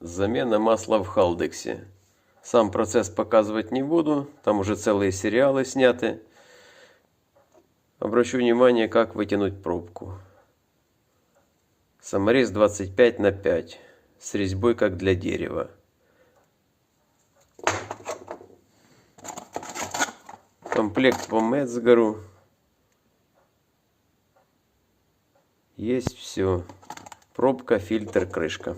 Замена масла в Халдексе. Сам процесс показывать не буду, там уже целые сериалы сняты. Обращу внимание, как вытянуть пробку. Саморез 25×5 с резьбой как для дерева. Комплект по Мецгару. Есть все. Пробка, фильтр, крышка.